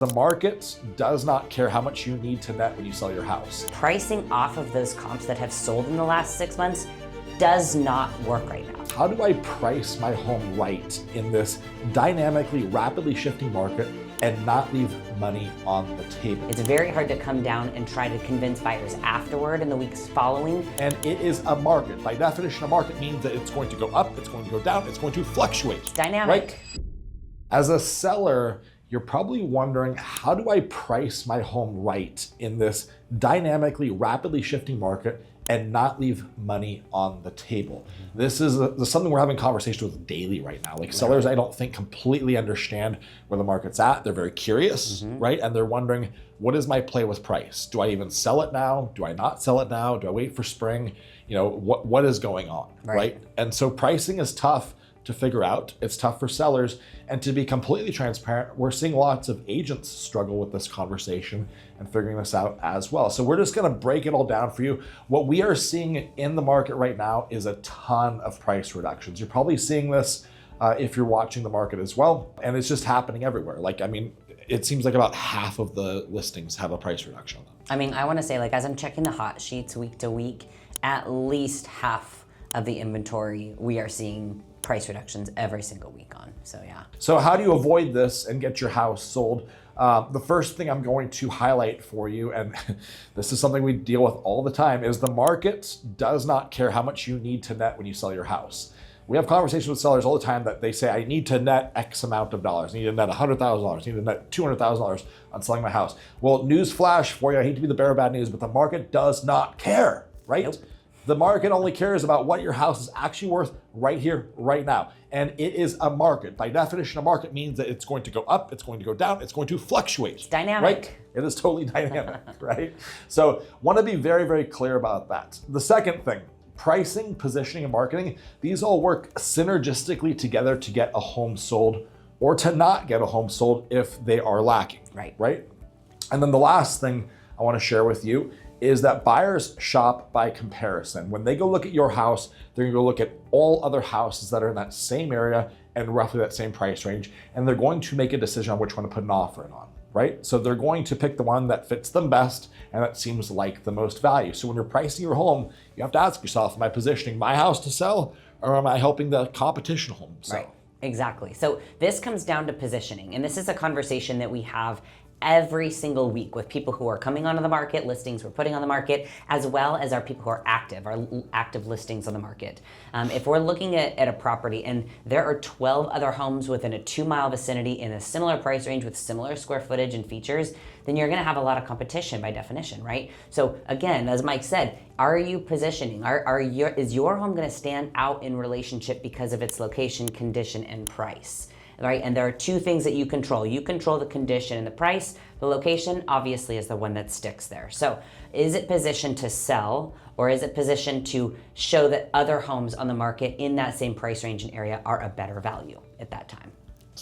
The market does not care how much you need to net when you sell your house. Pricing off of those comps that have sold in the last 6 months does not work right now. How do I price my home right in this dynamically, rapidly shifting market and not leave money on the table? It's very hard to come down and try to convince buyers afterward in the weeks following. And it is a market. By definition, a market means that it's going to go up, it's going to go down, it's going to fluctuate. It's dynamic. Right? As a seller, you're probably wondering, how do I price my home right in this dynamically, rapidly shifting market and not leave money on the table? This is something we're having conversation with daily right now. Like sellers, I don't think completely understand where the market's at. They're very curious, right? And they're wondering, what is my play with price? Do I even sell it now? Do I not sell it now? Do I wait for spring? You know, what is going on, right? And so pricing is tough to figure out. It's tough for sellers. And to be completely transparent, we're seeing lots of agents struggle with this conversation and figuring this out as well. So we're just gonna break it all down for you. What we are seeing in the market right now is a ton of price reductions. You're probably seeing this if you're watching the market as well. And it's just happening everywhere. Like, I mean, it seems like about half of the listings have a price reduction on them. I mean, I wanna say, like, as I'm checking the hot sheets week to week, at least half of the inventory we are seeing price reductions every single week on, so yeah. So how do you avoid this and get your house sold? The first thing I'm going to highlight for you, and this is something we deal with all the time, is the market does not care how much you need to net when you sell your house. We have conversations with sellers all the time that they say, I need to net X amount of dollars. I need to net $100,000. I need to net $200,000 on selling my house. Well, news flash for you. I hate to be the bearer of bad news, but the market does not care, right? Nope. The market only cares about what your house is actually worth right here, right now. And it is a market. By definition, a market means that it's going to go up, it's going to go down, it's going to fluctuate. It's dynamic. Right? It is totally dynamic, right? So want to be very, very clear about that. The second thing, pricing, positioning, and marketing, these all work synergistically together to get a home sold or to not get a home sold if they are lacking, right? And then the last thing I want to share with you is that buyers shop by comparison. When they go look at your house, they're gonna go look at all other houses that are in that same area and roughly that same price range, and they're going to make a decision on which one to put an offer in on, right? So they're going to pick the one that fits them best and that seems like the most value. So when you're pricing your home, you have to ask yourself, am I positioning my house to sell or am I helping the competition home sell? Right, exactly. So this comes down to positioning, and this is a conversation that we have every single week with people who are coming onto the market, listings we're putting on the market, as well as our people who are active, our active listings on the market. If we're looking at a property and there are 12 other homes within a 2-mile vicinity in a similar price range with similar square footage and features, then you're gonna have a lot of competition by definition, right? So again, as Mike said, are you positioning? Is your home gonna stand out in relationship because of its location, condition, and price? Right? And there are two things that you control. You control the condition and the price. The location obviously is the one that sticks there. So is it positioned to sell, or is it positioned to show that other homes on the market in that same price range and area are a better value at that time?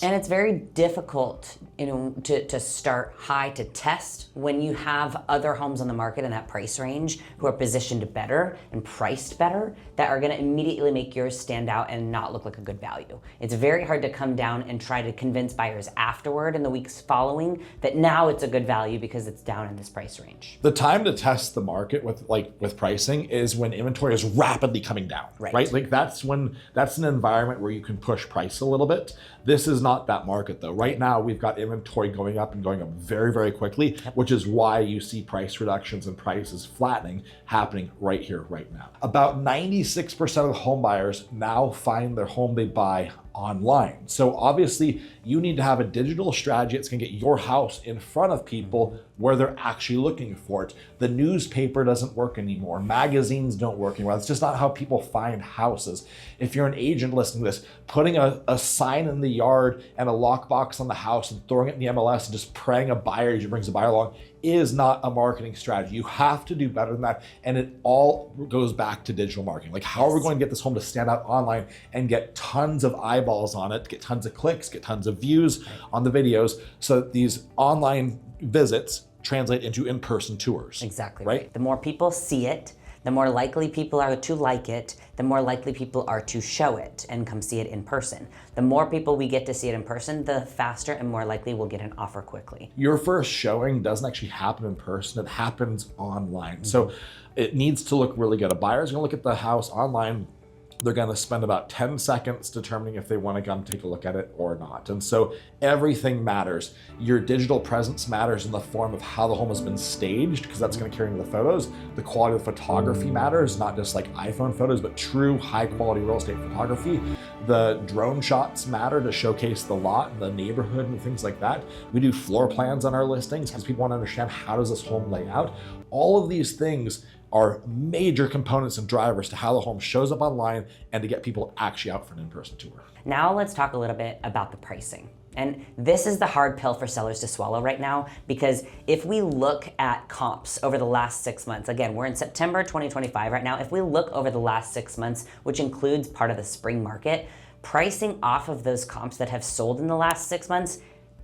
And it's very difficult, to start high, to test when you have other homes on the market in that price range who are positioned better and priced better that are gonna immediately make yours stand out and not look like a good value. It's very hard to come down and try to convince buyers afterward in the weeks following that now it's a good value because it's down in this price range. The time to test the market with pricing is when inventory is rapidly coming down, right? Like that's an environment where you can push price a little bit. This is not that market though. Right now, we've got inventory going up and going up very, very quickly, which is why you see price reductions and prices flattening happening right here, right now. About 96% of home buyers now find their home they buy online. So obviously you need to have a digital strategy that's gonna get your house in front of people where they're actually looking for it. The newspaper doesn't work anymore. Magazines don't work anymore. That's just not how people find houses. If you're an agent listening to this, putting a sign in the yard and a lockbox on the house and throwing it in the MLS and just praying a buyer usually brings a buyer along is not a marketing strategy. You have to do better than that. And it all goes back to digital marketing. Like, how are we going to get this home to stand out online and get tons of eyeballs on it, get tons of clicks, get tons of views on the videos so that these online visits translate into in-person tours. Exactly right. The more people see it, the more likely people are to like it, the more likely people are to show it and come see it in person. The more people we get to see it in person, the faster and more likely we'll get an offer quickly. Your first showing doesn't actually happen in person, it happens online. So it needs to look really good. A buyer's gonna look at the house online. They're going to spend about 10 seconds determining if they want to come take a look at it or not. And so everything matters. Your digital presence matters in the form of how the home has been staged, because that's going to carry into the photos. The quality of photography matters, not just like iPhone photos, but true high quality real estate photography. The drone shots matter to showcase the lot and the neighborhood and things like that. We do floor plans on our listings because people want to understand, how does this home lay out? All of these things are major components and drivers to how the home shows up online and to get people actually out for an in-person tour. Now let's talk a little bit about the pricing. And this is the hard pill for sellers to swallow right now, because if we look at comps over the last 6 months, again, we're in September 2025 right now. If we look over the last 6 months, which includes part of the spring market, pricing off of those comps that have sold in the last 6 months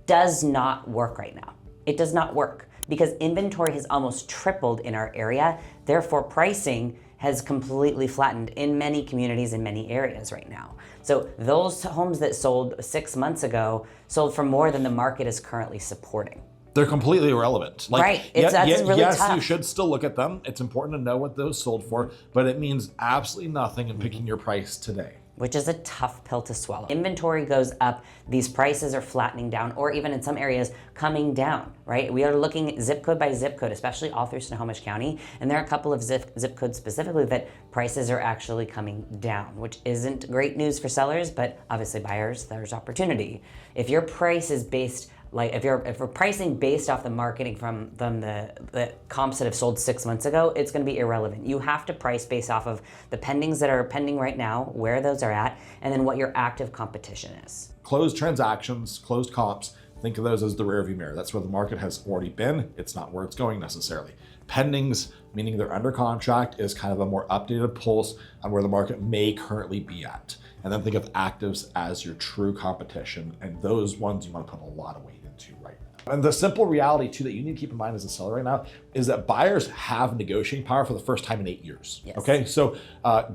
does not work right now. It does not work, because inventory has almost tripled in our area. Therefore, pricing has completely flattened in many communities in many areas right now. So those homes that sold 6 months ago sold for more than the market is currently supporting. They're completely irrelevant. Right, that's really yes, tough. you should still look at them. It's important to know what those sold for, but it means absolutely nothing in picking your price today. Which is a tough pill to swallow. Inventory goes up, these prices are flattening down, or even in some areas coming down, right? We are looking zip code by zip code, especially all through Snohomish County, and there are a couple of zip codes specifically that prices are actually coming down, which isn't great news for sellers, but obviously buyers, there's opportunity. If your price is based, like if we're pricing based off the marketing from the comps that have sold 6 months ago, it's going to be irrelevant. You have to price based off of the pendings that are pending right now, where those are at, and then what your active competition is. Closed transactions, closed comps, think of those as the rearview mirror. That's where the market has already been. It's not where it's going necessarily. Pendings, meaning they're under contract, is kind of a more updated pulse on where the market may currently be at. And then think of actives as your true competition, and those ones you want to put a lot of weight into right now. And the simple reality too that you need to keep in mind as a seller right now is that buyers have negotiating power for the first time in 8 years. Yes. Okay, so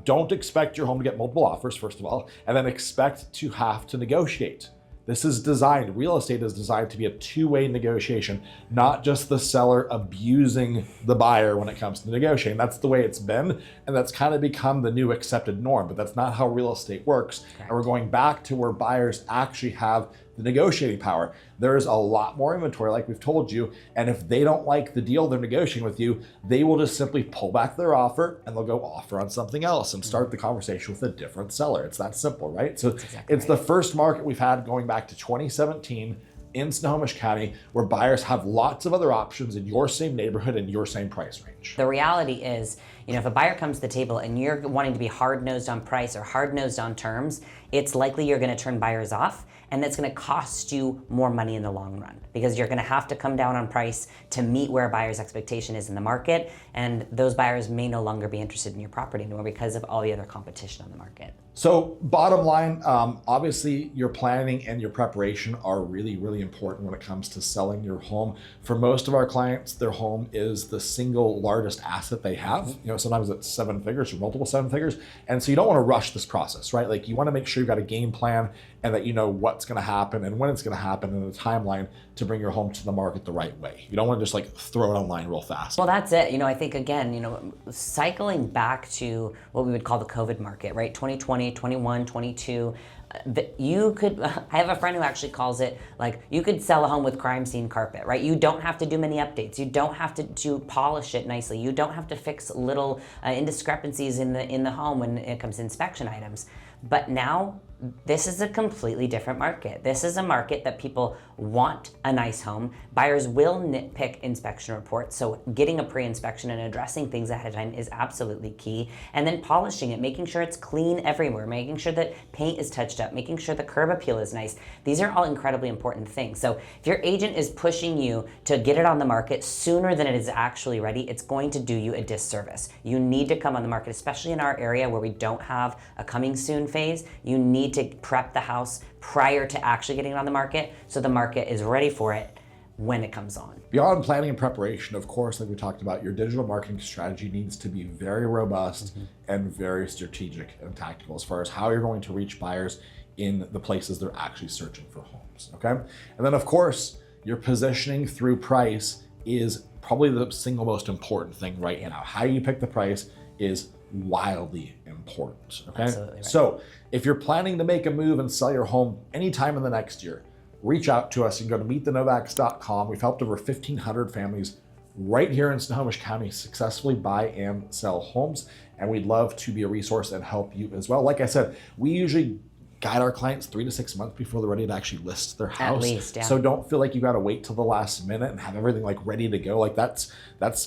don't expect your home to get multiple offers, first of all, and then expect to have to negotiate. This is designed, real estate is designed to be a two-way negotiation, not just the seller abusing the buyer when it comes to negotiating. That's the way it's been, and that's kind of become the new accepted norm, but that's not how real estate works. Correct. And we're going back to where buyers actually have the negotiating power. There's a lot more inventory, like we've told you, and if they don't like the deal they're negotiating with you, they will just simply pull back their offer and they'll go offer on something else and start the conversation with a different seller. It's that simple, right? So it's the first market we've had going back to 2017 in Snohomish County where buyers have lots of other options in your same neighborhood and your same price range. The reality is, if a buyer comes to the table and you're wanting to be hard-nosed on price or hard-nosed on terms, it's likely you're going to turn buyers off, and that's going to cost you more money in the long run, because you're going to have to come down on price to meet where a buyer's expectation is in the market, and those buyers may no longer be interested in your property anymore because of all the other competition on the market. So bottom line, obviously your planning and your preparation are really, really important when it comes to selling your home. For most of our clients, their home is the single largest asset they have. Sometimes it's 7 figures or multiple 7 figures. And so you don't want to rush this process, right? Like you want to make sure you've got a game plan and that you know what's going to happen and when it's going to happen and a timeline to bring your home to the market the right way. You don't want to just like throw it online real fast. Well, that's it. I think again, cycling back to what we would call the COVID market, right? 2020, 21, 22. I have a friend who actually calls it like you could sell a home with crime scene carpet, right? You don't have to do many updates. You don't have to polish it nicely. You don't have to fix little indiscrepancies in the home when it comes to inspection items. But now this is a completely different market. This is a market that people want a nice home. Buyers will nitpick inspection reports, so getting a pre-inspection and addressing things ahead of time is absolutely key. And then polishing it, making sure it's clean everywhere, making sure that paint is touched up, making sure the curb appeal is nice. These are all incredibly important things. So if your agent is pushing you to get it on the market sooner than it is actually ready, it's going to do you a disservice. You need to come on the market, especially in our area where we don't have a coming soon phase. You need to prep the house prior to actually getting it on the market so the market is ready for it when it comes on. Beyond planning and preparation, of course, like we talked about, your digital marketing strategy needs to be very robust and very strategic and tactical as far as how you're going to reach buyers in the places they're actually searching for homes, okay? And then of course, your positioning through price is probably the single most important thing right now. How you pick the price is wildly important, okay? Absolutely right. So if you're planning to make a move and sell your home anytime in the next year, reach out to us. You can go to meetthenovaks.com. We've helped over 1,500 families right here in Snohomish County successfully buy and sell homes, and we'd love to be a resource and help you as well. Like I said, we usually guide our clients 3 to 6 months before they're ready to actually list their house. At least, yeah. So don't feel like you got to wait till the last minute and have everything like ready to go. Like that's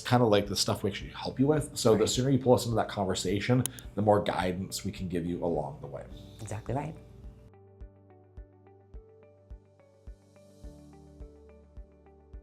kind of like the stuff we actually help you with. So the sooner you pull us into that conversation, the more guidance we can give you along the way. Exactly right.